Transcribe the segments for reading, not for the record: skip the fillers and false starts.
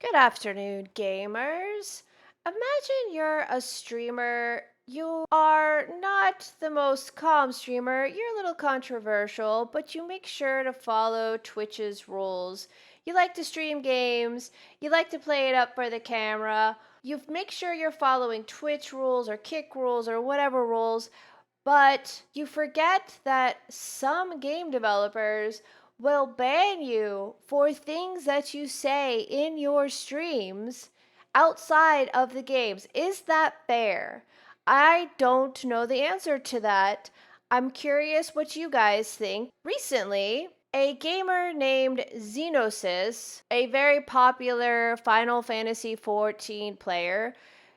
Good afternoon, gamers. Imagine you're a streamer. You are not the most calm streamer. You're a little controversial, but you make sure to follow Twitch's rules. You like to stream games. You like to play it up for the camera. You make sure you're following Twitch rules or kick rules or whatever rules, but you forget that some game developers will ban you for things that you say in your streams outside of the games. Is that fair? I don't know the answer to that. I'm curious what you guys think. Recently, a gamer named Xenosys, a very popular Final Fantasy XIV player,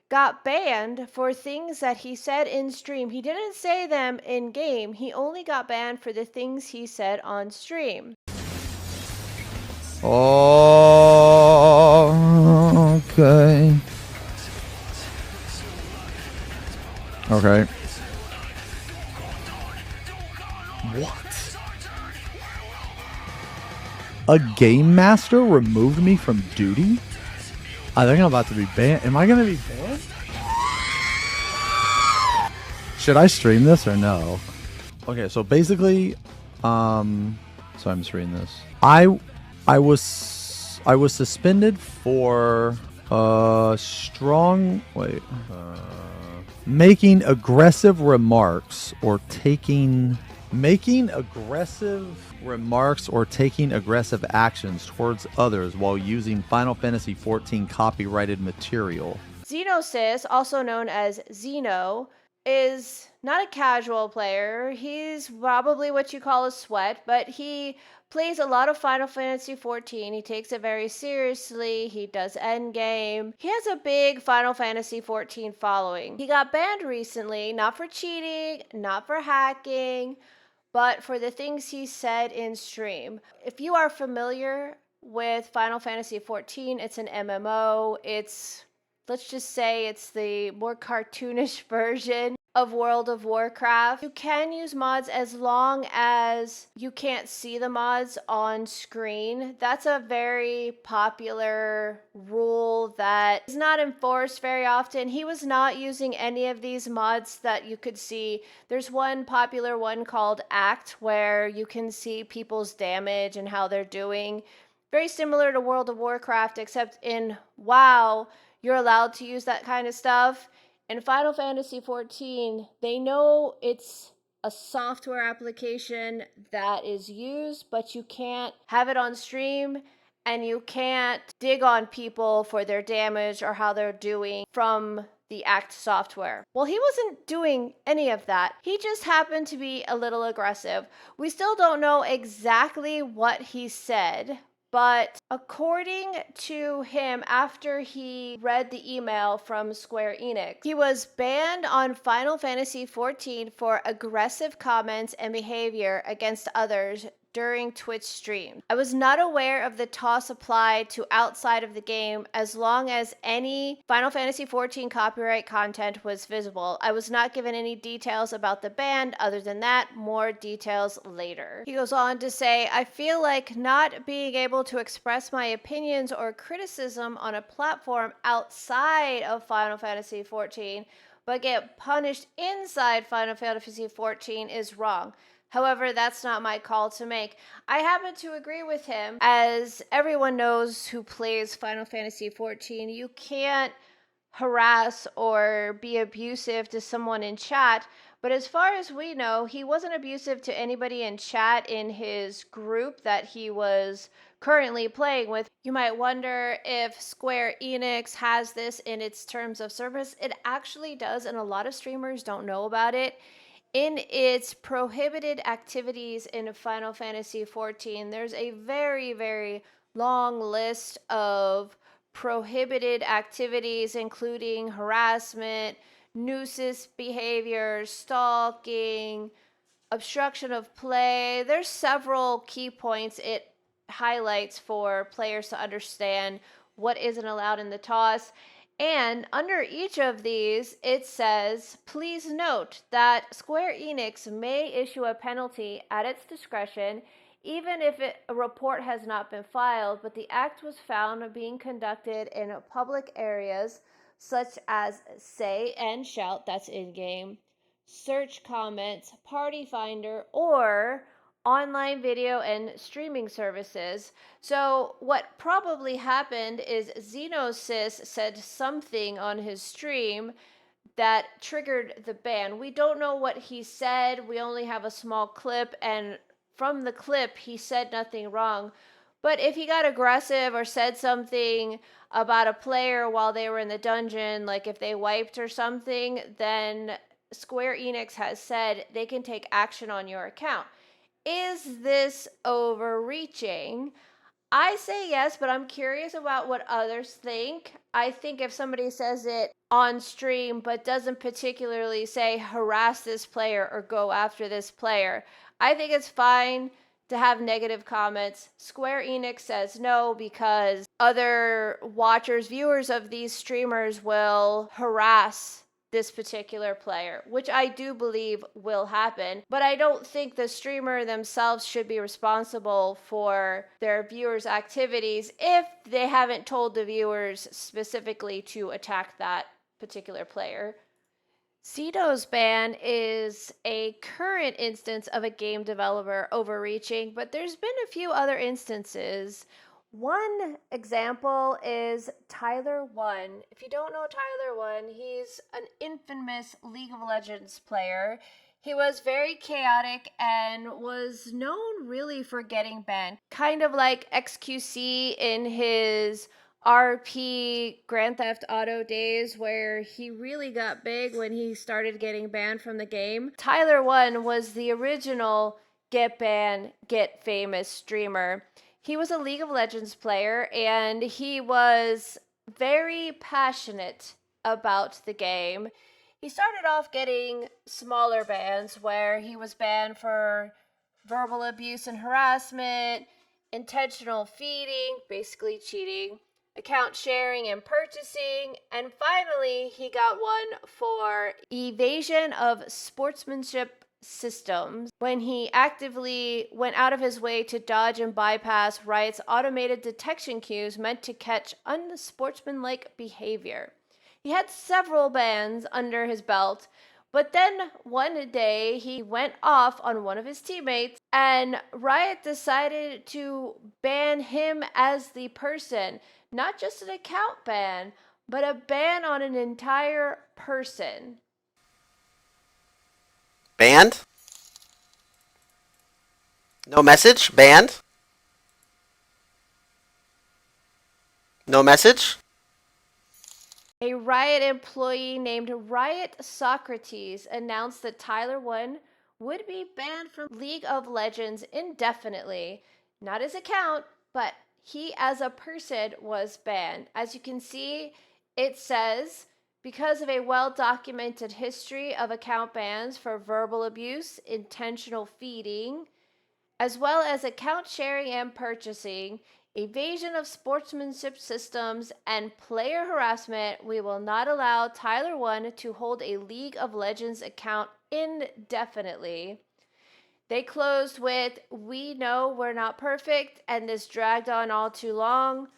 got banned for things that he said in stream. He didn't say them in game. He only got banned for the things he said on stream. Oh, okay. Okay. What? A game master removed me from duty? I think I'm about to be banned. Am I going to be banned? Should I stream this or no? Okay, so basically, so I'm just reading this. I was suspended for making aggressive remarks or taking aggressive actions towards others while using Final Fantasy XIV copyrighted material. Xenosys, also known as Xeno, is not a casual player. He's probably what you call a sweat, but he plays a lot of Final Fantasy XIV. He takes it very seriously. He does endgame. He has a big Final Fantasy XIV following. He got banned recently, not for cheating, not for hacking, but for the things he said in stream. If you are familiar with Final Fantasy XIV, it's an MMO. Let's just say it's the more cartoonish version of World of Warcraft. You can use mods as long as you can't see the mods on screen. That's a very popular rule that is not enforced very often. He was not using any of these mods that you could see. There's one popular one called Act where you can see people's damage and how they're doing. Very similar to World of Warcraft, except in WoW, you're allowed to use that kind of stuff. In Final Fantasy XIV, they know it's a software application that is used, but you can't have it on stream and you can't dig on people for their damage or how they're doing from the Act software. Well, he wasn't doing any of that. He just happened to be a little aggressive. We still don't know exactly what he said, but according to him, after he read the email from Square Enix, he was banned on Final Fantasy XIV for aggressive comments and behavior against others during Twitch streams. I was not aware of the toss applied to outside of the game as long as any Final Fantasy XIV copyright content was visible. I was not given any details about the ban. Other than that, more details later. He goes on to say, I feel like not being able to express my opinions or criticism on a platform outside of Final Fantasy XIV, but get punished inside Final Fantasy XIV is wrong. However, that's not my call to make. I happen to agree with him. As everyone knows who plays Final Fantasy XIV, you can't harass or be abusive to someone in chat. But as far as we know, he wasn't abusive to anybody in chat in his group that he was currently playing with. You might wonder if Square Enix has this in its terms of service. It actually does, and a lot of streamers don't know about it. In its prohibited activities in Final Fantasy XIV, there's a very, very long list of prohibited activities, including harassment, nuisance behavior, stalking, obstruction of play. There's several key points it highlights for players to understand what isn't allowed in the toss. And under each of these, it says, please note that Square Enix may issue a penalty at its discretion even if a report has not been filed, but the act was found being conducted in public areas such as say and shout, that's in-game, search comments, party finder, or online video and streaming services. So what probably happened is Xenosys said something on his stream that triggered the ban. We don't know what he said. We only have a small clip, and from the clip, he said nothing wrong. But if he got aggressive or said something about a player while they were in the dungeon, like if they wiped or something, then Square Enix has said they can take action on your account. Is this overreaching? I say yes, but I'm curious about what others think. I think if somebody says it on stream but doesn't particularly say harass this player or go after this player, I think it's fine to have negative comments. Square Enix says no because other watchers, viewers of these streamers will harass this particular player, which I do believe will happen. But I don't think the streamer themselves should be responsible for their viewers' activities if they haven't told the viewers specifically to attack that particular player. Xeno's ban is a current instance of a game developer overreaching, but there's been a few other instances. One example is Tyler1. If you don't know Tyler1, he's an infamous League of Legends player. He was very chaotic and was known really for getting banned. Kind of like XQC in his RP Grand Theft Auto days where he really got big when he started getting banned from the game. Tyler1 was the original get banned, get famous streamer. He was a League of Legends player and he was very passionate about the game. He started off getting smaller bans where he was banned for verbal abuse and harassment, intentional feeding, basically cheating, account sharing and purchasing, and finally he got one for evasion of sportsmanship systems when he actively went out of his way to dodge and bypass Riot's automated detection queues meant to catch unsportsmanlike behavior. He had several bans under his belt, but then one day he went off on one of his teammates and Riot decided to ban him as the person. Not just an account ban, but a ban on an entire person. Banned? No message? Banned? No message? A Riot employee named Riot Socrates announced that Tyler1 would be banned from League of Legends indefinitely. Not his account, but he as a person was banned. As you can see, it says, because of a well-documented history of account bans for verbal abuse, intentional feeding, as well as account sharing and purchasing, evasion of sportsmanship systems, and player harassment, we will not allow Tyler1 to hold a League of Legends account indefinitely. They closed with, we know we're not perfect and this dragged on all too long,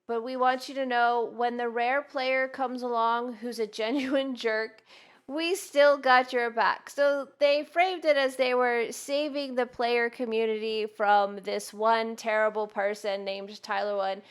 but we want you to know when the rare player comes along who's a genuine jerk, we still got your back. So they framed it as they were saving the player community from this one terrible person named Tyler1.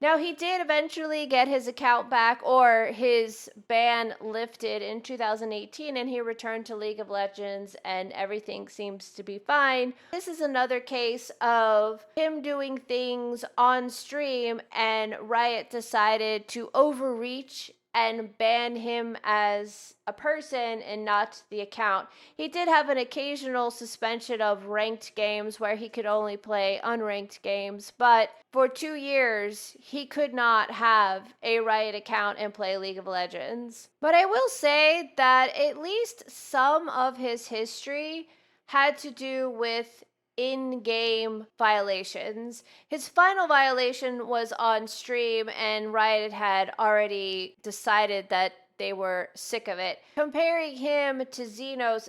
Now, he did eventually get his account back or his ban lifted in 2018, and he returned to League of Legends, and everything seems to be fine. This is another case of him doing things on stream, and Riot decided to overreach and ban him as a person and not the account. He did have an occasional suspension of ranked games where he could only play unranked games, but for 2 years, he could not have a Riot account and play League of Legends. But I will say that at least some of his history had to do with in-game violations. His final violation was on stream, and Riot had already decided that they were sick of it. Comparing him to Xenos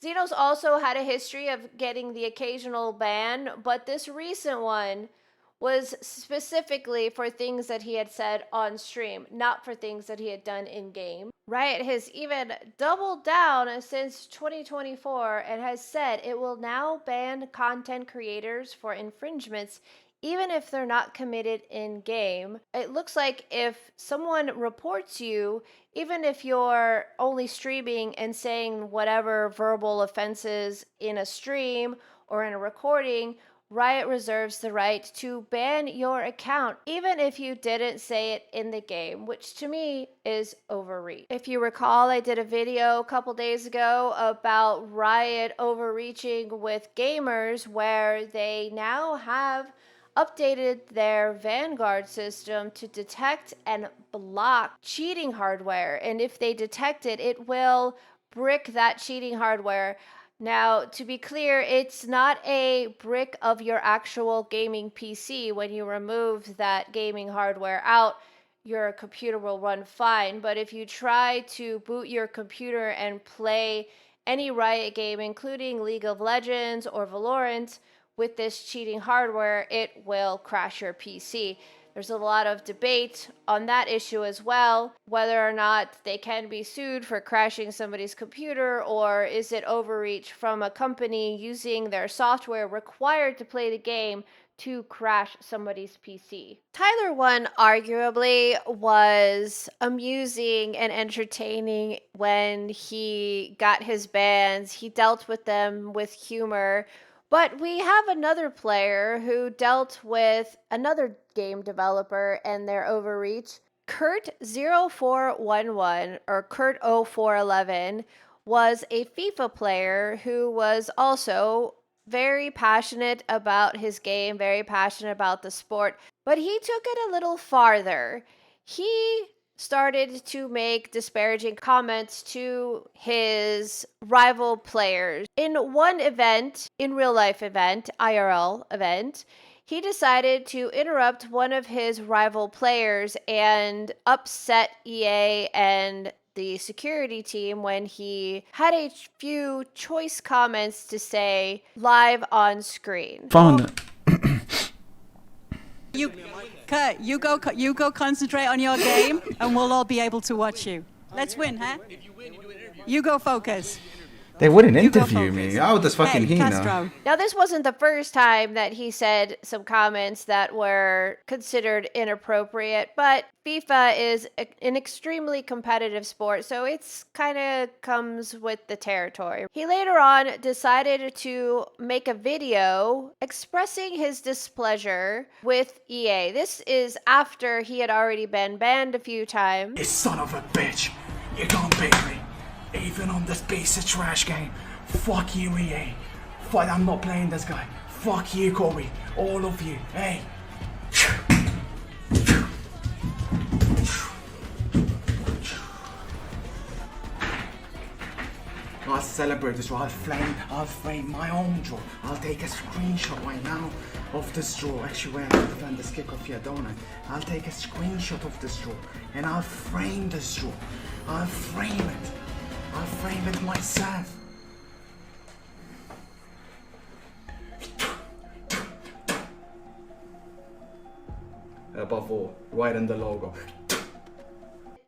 Xenos also had a history of getting the occasional ban, but this recent one was specifically for things that he had said on stream, not for things that he had done in game. Riot has even doubled down since 2024 and has said it will now ban content creators for infringements even if they're not committed in game. It looks like if someone reports you, even if you're only streaming and saying whatever verbal offenses in a stream or in a recording, Riot reserves the right to ban your account, even if you didn't say it in the game, which to me is overreach. If you recall, I did a video a couple days ago about Riot overreaching with gamers, where they now have updated their Vanguard system to detect and block cheating hardware. And if they detect it, it will brick that cheating hardware. Now, to be clear, it's not a brick of your actual gaming PC. When you remove that gaming hardware out, your computer will run fine. But if you try to boot your computer and play any Riot game, including League of Legends or Valorant, with this cheating hardware, it will crash your PC. There's a lot of debate on that issue as well, whether or not they can be sued for crashing somebody's computer, or is it overreach from a company using their software required to play the game to crash somebody's PC. Tyler 1 arguably was amusing and entertaining when he got his bans. He dealt with them with humor. But we have another player who dealt with another game developer and their overreach. Kurt0411 or Kurt0411 was a FIFA player who was also very passionate about his game, very passionate about the sport, but he took it a little farther. He started to make disparaging comments to his rival players. In one event, in real life event, IRL event, he decided to interrupt one of his rival players and upset EA and the security team when he had a few choice comments to say live on screen. Phone. Kurt, you go concentrate on your game, and we'll all be able to watch you. Let's win, huh? You go focus. They wouldn't You go interview me. focus. I would just fucking Hey, Hina. Castro. Now, this wasn't the first time that he said some comments that were considered inappropriate, but FIFA is an extremely competitive sport, so it's kind of comes with the territory. He later on decided to make a video expressing his displeasure with EA. This is after he had already been banned a few times. You son of a bitch! You can't beat me! Even on this piece of trash game. Fuck you, EA. Fuck, I'm not playing this guy. Fuck you, Kobe. All of you. Hey. I'll celebrate this. I'll frame my own draw. I'll take a screenshot right now of this draw. Actually, where I defend this kickoff here, don't I? I'll take a screenshot of this draw and I'll frame this draw. I'll frame it. I'll frame it myself. Above all, right in the logo.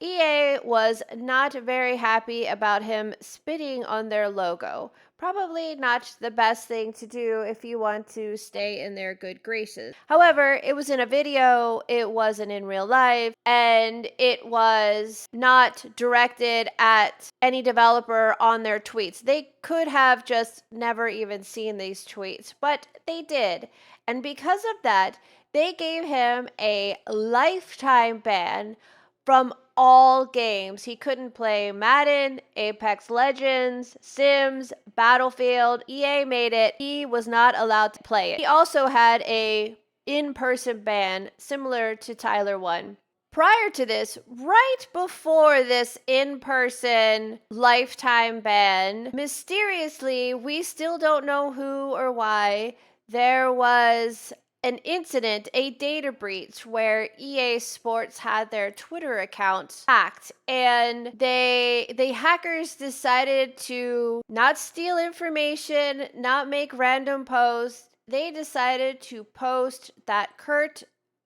EA was not very happy about him spitting on their logo. Probably not the best thing to do if you want to stay in their good graces. However, it was in a video, it wasn't in real life, and it was not directed at any developer on their tweets. They could have just never even seen these tweets, but they did. And because of that, they gave him a lifetime ban from all games. He couldn't play Madden, Apex Legends, Sims, Battlefield. EA made it. He was not allowed to play it. He also had a in-person ban similar to Tyler 1. Prior to this, right before this in-person lifetime ban, mysteriously, we still don't know who or why, there was an incident, a data breach, where EA Sports had their Twitter account hacked, and the hackers decided to not steal information, not make random posts. They decided to post that Kurt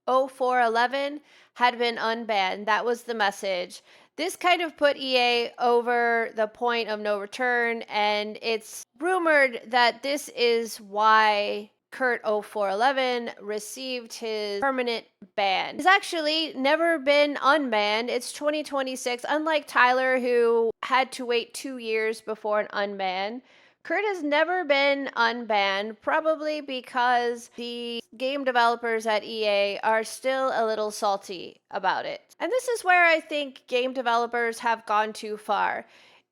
0411 had been unbanned. That was the message. This kind of put EA over the point of no return, and it's rumored that this is why Kurt 0411 received his permanent ban. He's actually never been unbanned. It's 2026. Unlike Tyler, who had to wait 2 years before an unban, Kurt has never been unbanned, probably because the game developers at EA are still a little salty about it. And this is where I think game developers have gone too far.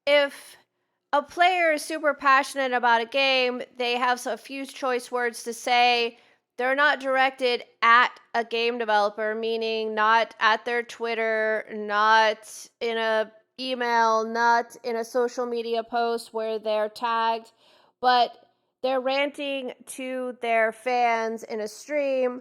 If a player is super passionate about a game, they have a few choice words to say. They're not directed at a game developer, meaning not at their Twitter, not in a email, not in a social media post where they're tagged, but they're ranting to their fans in a stream.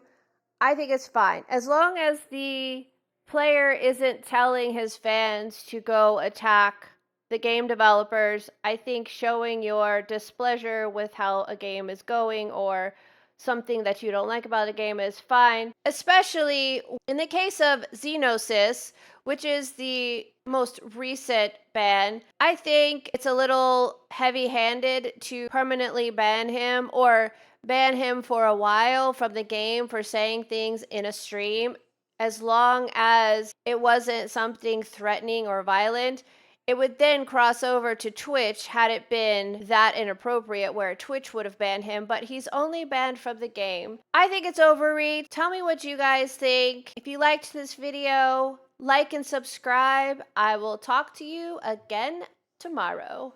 I think it's fine. As long as the player isn't telling his fans to go attack the game developers, I think showing your displeasure with how a game is going or something that you don't like about a game is fine, especially in the case of Xenosys, which is the most recent ban. I think it's a little heavy-handed to permanently ban him or ban him for a while from the game for saying things in a stream, as long as it wasn't something threatening or violent. It would then cross over to Twitch had it been that inappropriate, where Twitch would have banned him, but he's only banned from the game. I think it's overreach. Tell me what you guys think. If you liked this video, like and subscribe. I will talk to you again tomorrow.